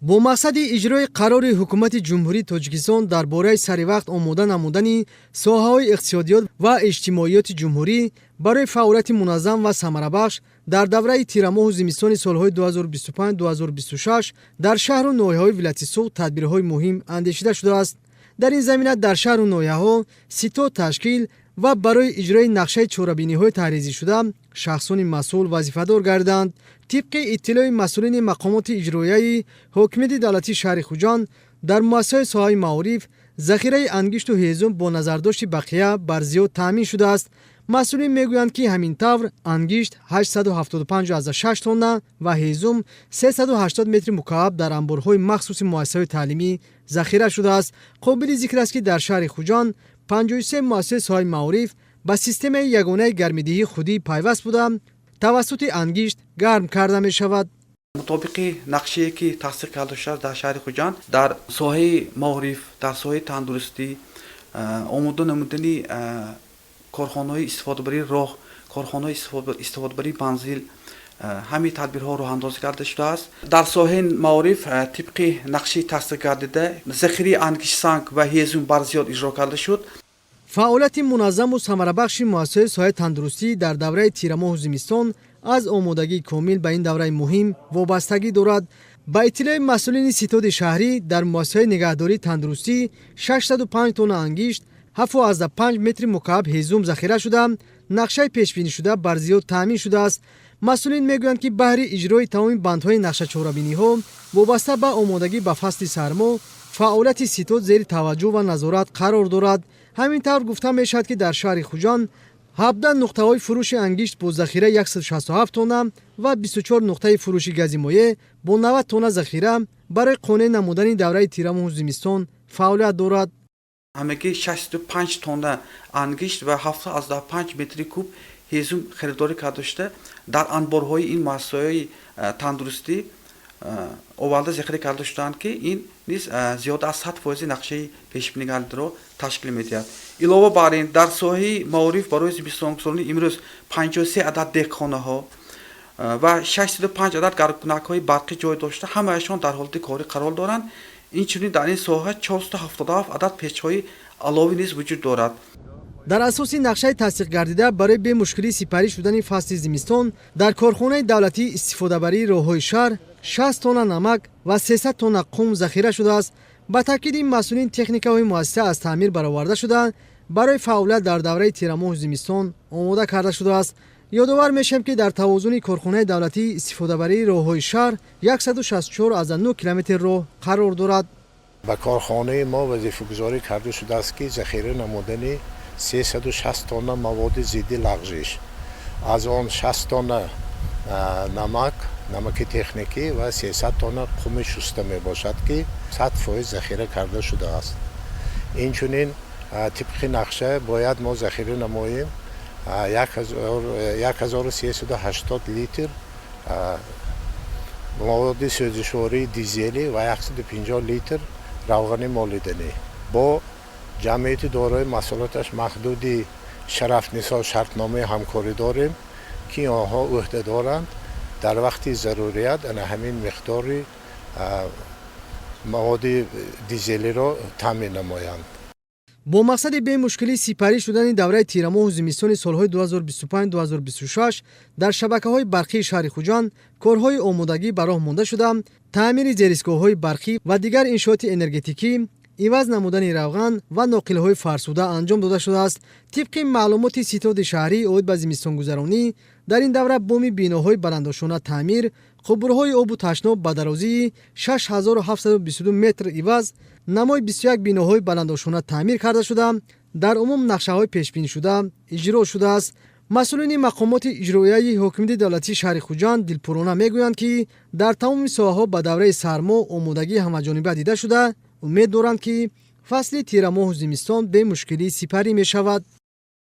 бо мақсади иҷрои қарори ҳукумати ҷумҳурии Тоҷикистон дар бораи саривақт омода намудани соҳаҳои иқтисодиёт ва иҷтимоиёти ҷумҳурӣ барои фаъолияти муназзам ва самарабахш дар давраи тирамоҳу зимистони солҳои 2025-2026 дар шаҳру ноҳияҳои вилояти Суғд тадбирҳои муҳим андешида шудааст. Дар ин замина дар шаҳру ноҳияҳо сито ташкил ва барои иҷрои нақшаи чорабиниҳои таҳризишуда шахсони масъул вазифадор гарданд. тибқи иттилои масъулини мақомоти иҷроияи ҳокимияти давлатии шаҳри Хуҷанд дар муассисаҳои соҳаи маориф захираи ангишту ҳезум бо назардошти бақия бар зиёд таъмин шудааст. масъулин мегӯянд, ки ҳамин тавр ангишт 875.6 тонна ва ҳезум 380 метри мукааб дар амборҳои махсуси муассисаҳои таълимӣ захира шудааст. қобили зикр аст, ки дар шаҳри Хуҷанд 53 муассисаи соҳаи маориф ба системаи ягонаи гармидиҳии худӣ пайваст буда тавассути ангишт гарм карда мешавад. мутобиқи нақшие ки тасдиқ карда шудааст дар шаҳри Хуҷанд дар соҳаи маориф, дар соҳаи тандурустӣ, омода намудани корхонаҳои истифодабарии роҳ, корхонаҳои истифодабарии манзил, ҳамин тадбирҳо роҳандозӣ карда шудааст. дар соҳаи маориф тибқи нақши тасдиқ гардида захираи ангишт санг ва ҳезум барзиёд иҷро карда шуд. фаъолияти муназзаму самарабахши муассисаҳои соҳаи тандурустӣ дар давраи тирамоҳу зимистон аз омодагии комил ба ин давраи муҳим вобастагӣ дорад. ба иттилои масъулини ситоди шаҳрӣ дар муассисаҳои нигаҳдории тандурустӣ 605 тонна ангишт, 7.5 метри мукааб ҳезум захира шуда нақшаи пешбинишуда бар зиёд таъмин шудааст. масъулин мегӯянд, ки баҳри иҷрои тамоми бандҳои нақшачорабиниҳо вобаста ба омодагӣ ба фасли сармо фаъолияти ситод зери таваҷҷӯҳ ва назорат қарор дорад. ҳамин тавр гуфта мешавад, ки дар шаҳри Хуҷанд 17 нуқтаҳои фурӯши ангишт бо захираи 167 тонна ва 24 нуқтаи фурӯши гази моеъ бо 90 тонна захира барои қонеъ намудани давраи тирамоҳу зимистон фаъолият дорад. ҳамагӣ 65 тонна ангишт ва 75 метри куб ҳезум харидорӣ карда шуда дар анборҳои ин муассисаҳои тандурустӣ оварда захира карда шудаанд, ки ин низ зиёда аз 100% нақшаи пешбинигардиро ташкил медиҳад. илова бар ин дар соҳаи маориф барои зимистонгузарони имрӯз 53 адад деҳқонаҳо ва 605 адад гармкунакҳои барқӣ ҷой дошта ҳамаашон дар ҳолати корӣ қарор доранд. инчунин дар ин соҳа 477 адад печҳои аловӣ низ вуҷуд дорад. дар асоси нақшаи тасдиқгардида барои бемушкилӣ сипарӣ шудани фасли зимистон дар корхонаи давлатии истифодабарии роҳҳои шаҳр 60 тонна намак ва 300 тонна қум захира шудааст. ба таъкид ин масъулин техникаҳои муассиса аз таъмир бароварда шуда барои фаъолият дар давраи тирамоҳу зимистон омода карда шудааст. ёдовар мешавем, ки дар тавозуни корхонаи давлатии истифодабарии роҳҳои шаҳр 164,9 километр роҳ қарор дорад. ба корхонаи мо вазифагузорӣ карда шудааст, ки захира намудани 360 тонна маводи зидди лағжиш, аз он 60 тонна намаки техникӣ ва 300 тонна қуми шуста мебошад, ки 100% захира карда шудааст. инчунин тибқи нақша бояд мо захира намоем 1380 литр маводи сӯзишвории дизелӣ ва 150 литр равғани молиданӣ. бо ҷамъияти дорои масъулияташ маҳдуди Шарафнисо шартномаи ҳамкорӣ дорем, ки онҳо ӯҳда доранд дар вақти зарурият ана ҳамин миқдори маводи дизелиро таъмин намоянд. бо мақсади бемушкилӣ сипарӣ шудани давраи тирамоҳу зимистони солҳои 2025-2026 дар шабакаҳои барқии шаҳри Хуҷанд корҳои омодагӣ ба роҳ монда шуда таъмири зеристгоҳҳои барқӣ ва дигар иншооти энергетикӣ, иваз намудани равған ва ноқилҳои фарсуда анҷом дода шудааст. тибқи маълумоти ситоди шаҳрӣ оид ба зимистонгузаронӣ дар ин давра боми биноҳои баландошона таъмир, қубурҳои обу ташноб ба дарозии 6722 метр иваз намои 21 биноҳои баландошона таъмир карда шуда дар умум нақшаҳои пешбинишуда иҷро шудааст. масъулини мақомоти иҷроияи ҳокимияти давлатии шаҳри Хуҷанд дилпурона мегӯянд, ки дар тамоми соҳаҳо ба давраи сармо омодагии ҳамаҷониба дида шуда умед доранд, ки фасли тирамоҳу зимистон бемушкилӣ сипарӣ мешавад.